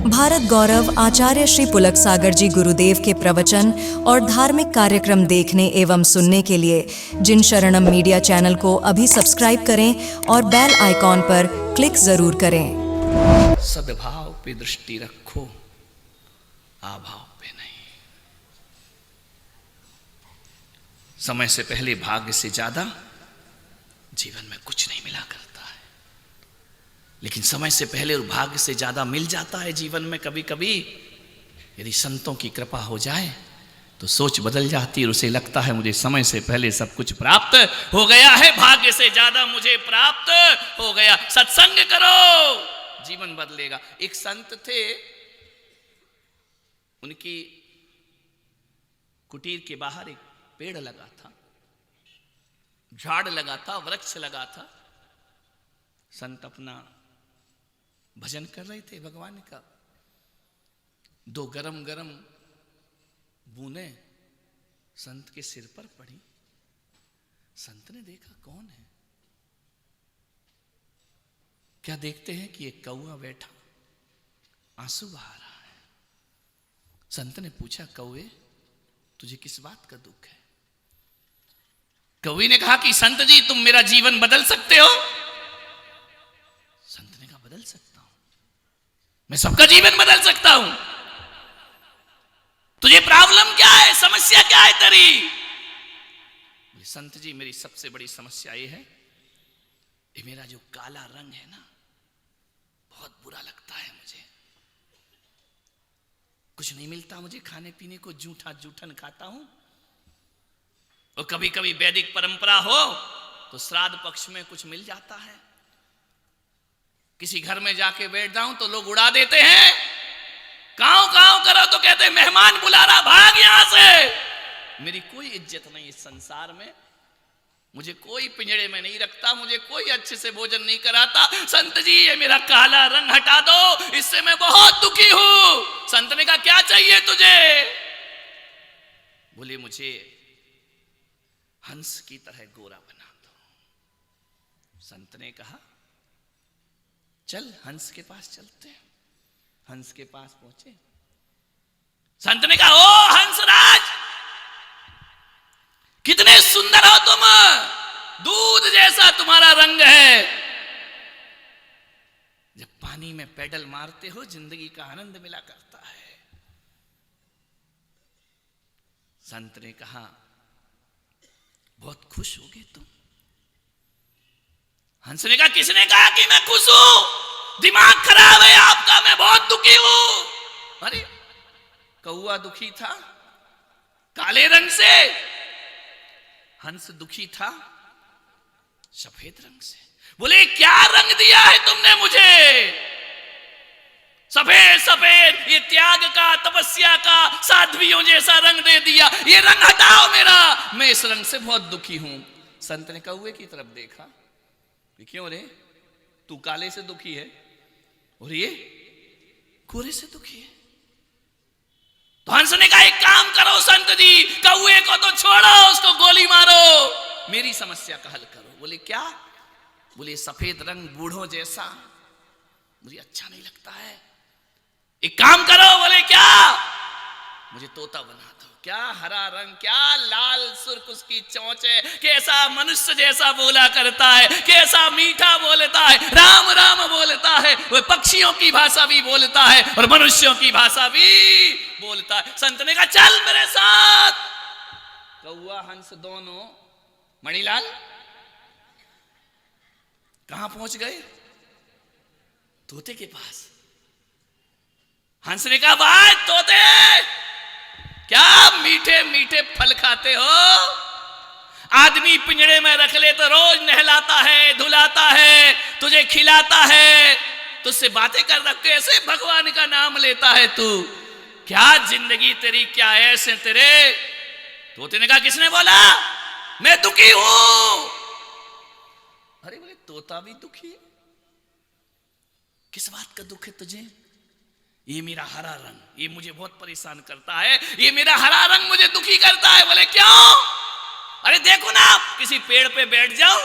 भारत गौरव आचार्य श्री पुलक सागर जी गुरुदेव के प्रवचन और धार्मिक कार्यक्रम देखने एवं सुनने के लिए जिन शरणम मीडिया चैनल को अभी सब्सक्राइब करें और बेल आइकॉन पर क्लिक जरूर करें। सद्भाव पे दृष्टि रखो, आभाव पे नहीं। समय से पहले भाग्य से ज्यादा जीवन में कुछ नहीं मिला करता है, लेकिन समय से पहले और भाग्य से ज्यादा मिल जाता है जीवन में। कभी कभी यदि संतों की कृपा हो जाए तो सोच बदल जाती है और उसे लगता है मुझे समय से पहले सब कुछ प्राप्त हो गया है, भाग्य से ज्यादा मुझे प्राप्त हो गया। सत्संग करो, जीवन बदलेगा। एक संत थे, उनकी कुटीर के बाहर एक पेड़ लगा था, झाड़ लगा था, वृक्ष लगा था। संत अपना भजन कर रहे थे भगवान का। दो गरम गरम बूंदे संत के सिर पर पड़ी। संत ने देखा कौन है। क्या देखते हैं कि एक कौआ बैठा, आंसू बहा रहा है। संत ने पूछा, कौए तुझे किस बात का दुख है? कौए ने कहा कि संत जी तुम मेरा जीवन बदल सकते हो। संत ने कहा बदल सकता हूं, मैं सबका जीवन बदल सकता हूं। तुझे प्रॉब्लम क्या है, समस्या क्या है तेरी? संत जी मेरी सबसे बड़ी समस्या ये है, ये मेरा जो काला रंग है ना, बहुत बुरा लगता है मुझे। कुछ नहीं मिलता मुझे खाने पीने को, जूठा जूठन खाता हूं। और कभी कभी वैदिक परंपरा हो तो श्राद्ध पक्ष में कुछ मिल जाता है। किसी घर में जाके बैठ जाऊं तो लोग उड़ा देते हैं, काऊ काऊ करो तो कहते हैं मेहमान बुला रहा, भाग यहां से। मेरी कोई इज्जत नहीं इस संसार में, मुझे कोई पिंजड़े में नहीं रखता, मुझे कोई अच्छे से भोजन नहीं कराता। संत जी ये मेरा काला रंग हटा दो, इससे मैं बहुत दुखी हूं। संत ने कहा क्या चाहिए तुझे? बोले मुझे हंस की तरह गोरा बना दो। संत ने कहा चल हंस के पास चलते हैं। हंस के पास पहुंचे। संत ने कहा ओ हंसराज, कितने सुंदर हो तुम, दूध जैसा तुम्हारा रंग है। जब पानी में पैडल मारते हो जिंदगी का आनंद मिला करता है। संत ने कहा बहुत खुश होगे तुम। हंस ने कहा किसने कहा कि मैं खुश हूं? दिमाग खराब है आपका, मैं बहुत दुखी हूं। अरे कौआ दुखी था काले रंग से, हंस दुखी था सफेद रंग से। बोले क्या रंग दिया है तुमने मुझे? सफेद सफेद, ये त्याग का, तपस्या का, साध्वियों जैसा रंग दे दिया। ये रंग हटाओ मेरा, मैं इस रंग से बहुत दुखी हूं। संत ने कौए की तरफ देखा, क्यों रे तू काले से दुखी है और ये गोरे से दुखी है? तो हंस ने कहा एक काम करो संत जी, कौए को तो छोड़ो, उसको गोली मारो, मेरी समस्या का हल करो। बोले क्या? बोले सफेद रंग बूढ़ों जैसा मुझे अच्छा नहीं लगता है, एक काम करो। बोले क्या? मुझे तोता बना दो। क्या हरा रंग, क्या लाल सुर्ख उसकी चोंच है, कैसा मनुष्य जैसा बोला करता है, कैसा मीठा बोलता है, राम राम बोलता है। वह पक्षियों की भाषा भी बोलता है और मनुष्यों की भाषा भी बोलता है। संत ने कहा चल मेरे साथ। कौआ हंस दोनों मणिलाल कहां पहुंच गए? तोते के पास। हंस ने कहा भाई तोते, क्या मीठे मीठे फल खाते हो? आदमी पिंजड़े में रख ले तो रोज नहलाता है, धुलाता है, तुझे खिलाता है, तुझसे बातें कर रहा, कैसे भगवान का नाम लेता है तू? क्या जिंदगी तेरी, क्या ऐसे तेरे? तोते ने कहा किसने बोला मैं दुखी हूं? अरे बोले तोता भी दुखी है, किस बात का दुख है तुझे? ये मेरा हरा रंग, ये मुझे बहुत परेशान करता है, ये मेरा हरा रंग मुझे दुखी करता है। बोले क्यों? अरे देखो ना, किसी पेड़ पे बैठ जाऊं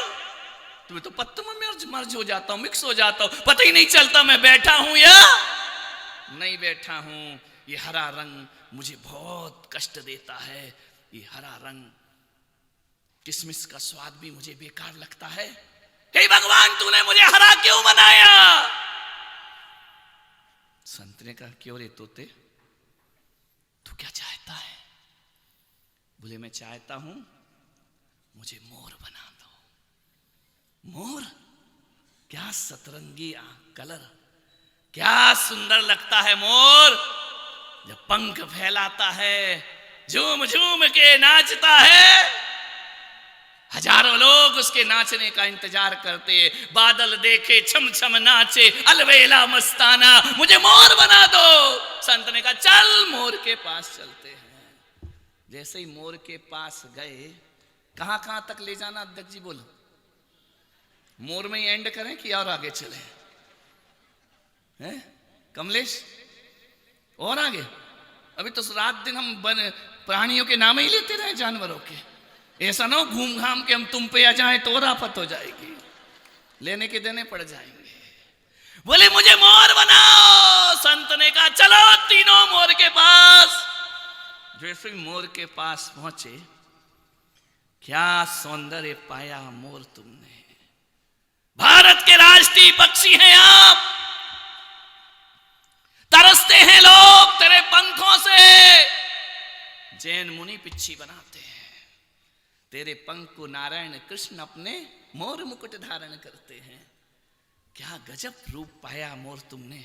तो मैं तो पत्तों में मर्ज हो जाता हूं, मिक्स हो जाता हूं, पता ही नहीं चलता मैं बैठा हूं या नहीं ही बैठा हूं, ये हरा रंग मुझे बहुत कष्ट देता है, ये हरा रंग, किशमिश का स्वाद भी मुझे बेकार लगता है। हे भगवान, तूने मुझे हरा क्यों बनाया? संत ने कहा, क्यों रे तोते, तू क्या चाहता है? बोले, मैं चाहता हूं मुझे मोर बना दो। मोर? क्या सतरंगी कलर, क्या सुंदर लगता है मोर जब पंख फैलाता है, झूम झूम के नाचता है। हजारों लोग उसके नाचने का इंतजार करते, बादल देखे छम छम नाचे, अलवेला मस्ताना, मुझे मोर बना दो। संत ने कहा, चल मोर के पास चलते हैं। जैसे ही मोर के पास गए, कहां कहां तक ले जाना अध्यक्ष जी बोलो? मोर में ही एंड करें कि और आगे चले? हैं कमलेश, और आगे? अभी तो रात दिन हम प्राणियों के नाम ही लेते रहे, जानवरों के। ऐसा ना हो घूम घाम के हम तुम पे आ जाए तो और आफत हो जाएगी, लेने के देने पड़ जाएंगे। बोले, मुझे मोर बनाओ। संत ने कहा, चलो तीनों मोर के पास। जैसे ही मोर के पास पहुंचे, क्या सौंदर्य पाया मोर तुमने। भारत के राष्ट्रीय पक्षी हैं आप, तरसते हैं लोग तेरे पंखों से। जैन मुनि पिच्छी बनाते हैं, तेरे पंख को नारायण कृष्ण अपने मोर मुकुट धारण करते हैं। क्या गजब रूप पाया मोर तुमने,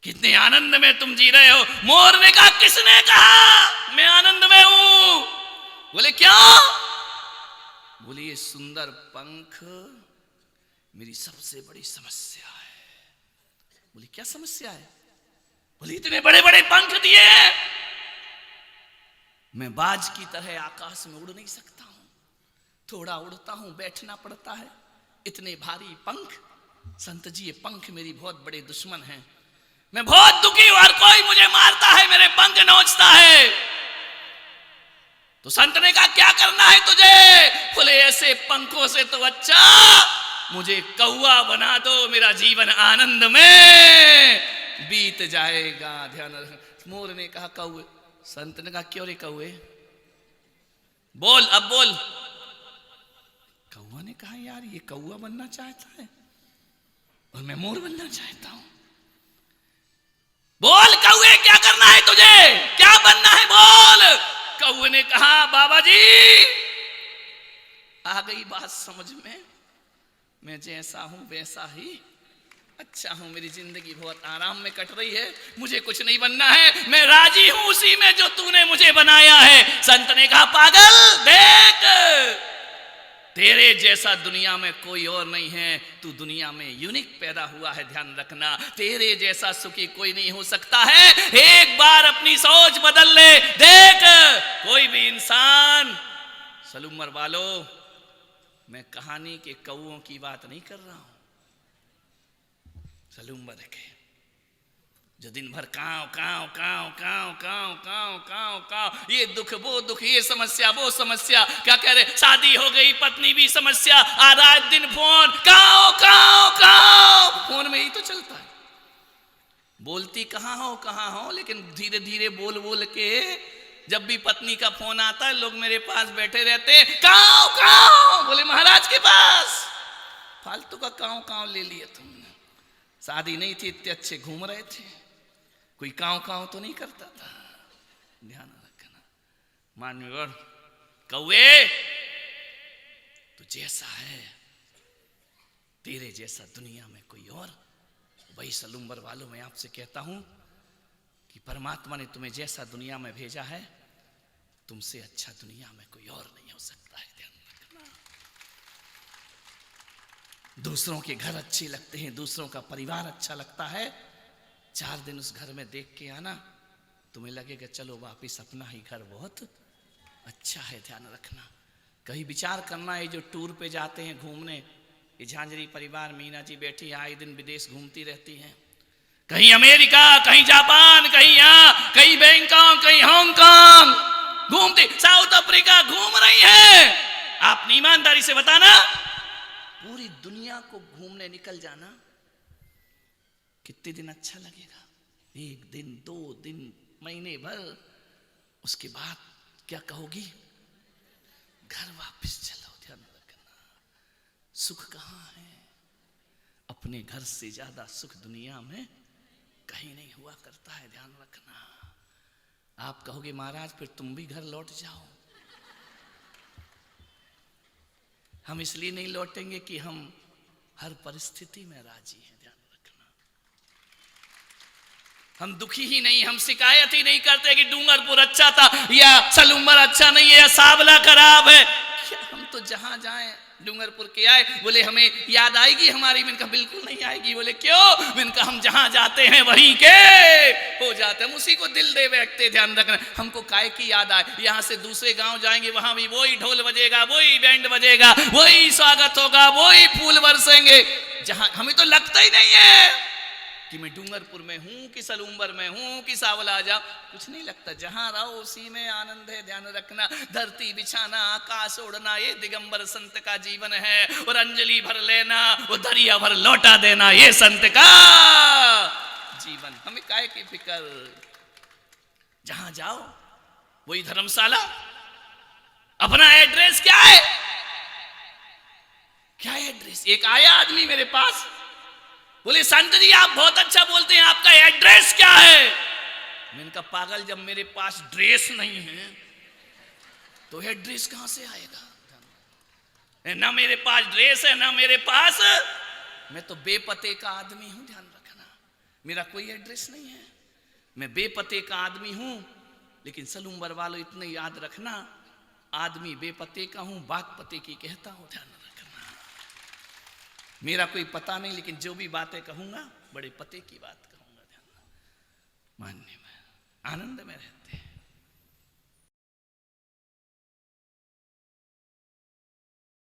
कितने आनंद में तुम जी रहे हो। मोर ने कहा, किसने कहा मैं आनंद में हूं? बोले, क्या? बोले, ये सुंदर पंख मेरी सबसे बड़ी समस्या है। बोले, क्या समस्या है? बोले, इतने बड़े बड़े पंख दिए, मैं बाज की तरह आकाश में उड़ नहीं सकता हूं, थोड़ा उड़ता हूं, बैठना पड़ता है, इतने भारी पंख। संत जी, ये पंख मेरी बहुत बड़े दुश्मन हैं, मैं बहुत दुखी हूं, हर कोई मुझे मारता है, मेरे पंख नोचता है। तो संत ने कहा, क्या करना है तुझे? बोले, ऐसे पंखों से तो अच्छा मुझे कौवा बना दो, मेरा जीवन आनंद में बीत जाएगा। ध्यान रखना। मोर ने कहा, कौवे। संत ने कहा, क्यों रे कौवे, बोल, अब बोल। कौवा ने कहा, यार ये कौवा बनना चाहता है और मैं मोर बनना चाहता हूं। बोल कौवे, क्या करना है तुझे, क्या बनना है, बोल। कौवे ने कहा, बाबा जी आ गई बात समझ में, मैं जैसा हूं वैसा ही अच्छा हूं, मेरी जिंदगी बहुत आराम में कट रही है, मुझे कुछ नहीं बनना है, मैं राजी हूं उसी में जो तूने मुझे बनाया है। संत ने कहा, पागल देख, तेरे जैसा दुनिया में कोई और नहीं है, तू दुनिया में यूनिक पैदा हुआ है, ध्यान रखना। तेरे जैसा सुखी कोई नहीं हो सकता है, एक बार अपनी सोच बदल ले, देख कोई भी इंसान। सलूमर वालों, मैं कहानी के कौओं की बात नहीं कर रहा हूं, सलूमर के जो दिन भर काव काव काव काव काव काव काव काव, ये दुख वो दुख, ये समस्या वो समस्या, क्या कह रहे, शादी हो गई पत्नी भी समस्या, आ रात दिन फोन, काव काव काव, फोन में ही तो चलता है। बोलती कहाँ हो, लेकिन धीरे धीरे बोल बोल के जब भी पत्नी का फोन आता है, लोग मेरे पास बैठे रहते, काव काव। बोले, महाराज के पास फालतू का काव काव ले लिया तुमने, शादी नहीं थी, इतने अच्छे घूम रहे थे, कोई काव काव तो नहीं करता था। ध्यान रखना। मानवीय कौवे, तू जैसा है, तेरे जैसा दुनिया में कोई और। वही सलूमर वालों, मैं आपसे कहता हूं कि परमात्मा ने तुम्हें जैसा दुनिया में भेजा है, तुमसे अच्छा दुनिया में कोई और नहीं हो सकता है। ध्यान रखना। दूसरों के घर अच्छे लगते हैं, दूसरों का परिवार अच्छा लगता है, 4 दिन उस घर में देख के आना, तुम्हें लगेगा चलो वापिस अपना ही घर बहुत अच्छा है। ध्यान रखना। कहीं विचार करना है, जो टूर पे जाते हैं घूमने, ये झांझरी परिवार, मीना जी बैठी आए दिन विदेश घूमती रहती हैं, कहीं अमेरिका, कहीं जापान, कहीं यहाँ, कहीं बैंकॉक, कहीं हांगकांग घूमती, साउथ अफ्रीका घूम रही है। आपने ईमानदारी से बताना, पूरी दुनिया को घूमने निकल जाना, कितने दिन अच्छा लगेगा? एक दिन, 2 दिन, महीने भर, उसके बाद क्या कहोगी? घर वापस चलो। ध्यान रखना, सुख कहाँ है? अपने घर से ज्यादा सुख दुनिया में कहीं नहीं हुआ करता है। ध्यान रखना। आप कहोगे महाराज फिर तुम भी घर लौट जाओ। हम इसलिए नहीं लौटेंगे कि हम हर परिस्थिति में राजी हैं। ध्यान रखना, हम दुखी ही नहीं, हम शिकायत ही नहीं करते कि डूंगरपुर अच्छा था या सलूमर अच्छा नहीं है या सावला खराब है। हम तो जहां जाएं, डूंगरपुर के आए, बोले हमें याद आएगी हमारी? मैंने कहा बिल्कुल नहीं आएगी। बोले क्यों? मैंने कहा हम जहां जाते हैं वहीं के हो जाते हैं, हम उसी को दिल दे बैठते। ध्यान रखना, हमको काय की याद आए? यहां से दूसरे गांव जाएंगे, वहां भी वही ढोल बजेगा, वही बैंड बजेगा, वही स्वागत होगा, वही फूल बरसेंगे। जहां हमें तो लगता ही नहीं है कि मैं डूंगरपुर में हूं कि सलूम्बर में हूं कि सावला जा, कुछ नहीं लगता। जहां रहो उसी में आनंद है। ध्यान रखना, धरती बिछाना, आकाश ओढ़ना, ये दिगंबर संत का जीवन है। और अंजलि भर लेना, वो दरिया भर लौटा देना, ये संत का जीवन। हमें काहे की फिक्र? जहां जाओ वही धर्मशाला। अपना एड्रेस क्या है? क्या एड्रेस? एक आया आदमी मेरे पास, बोले संत जी आप बहुत अच्छा बोलते हैं, आपका एड्रेस क्या है? मैंने कहा पागल, जब मेरे पास ड्रेस नहीं है तो एड्रेस कहां से आएगा? ना मेरे पास ड्रेस है ना मेरे पास, मैं तो बेपते का आदमी हूं। ध्यान रखना, मेरा कोई एड्रेस नहीं है, मैं बेपते का आदमी हूं। लेकिन सलूम्बर वालों इतने याद रखना, आदमी बेपते का हूं, बात पते की कहता हूं। ध्यान रखना, मेरा कोई पता नहीं, लेकिन जो भी बातें कहूंगा बड़े पते की बात कहूंगा। ध्यान, मानने में आनंद में रहते हैं।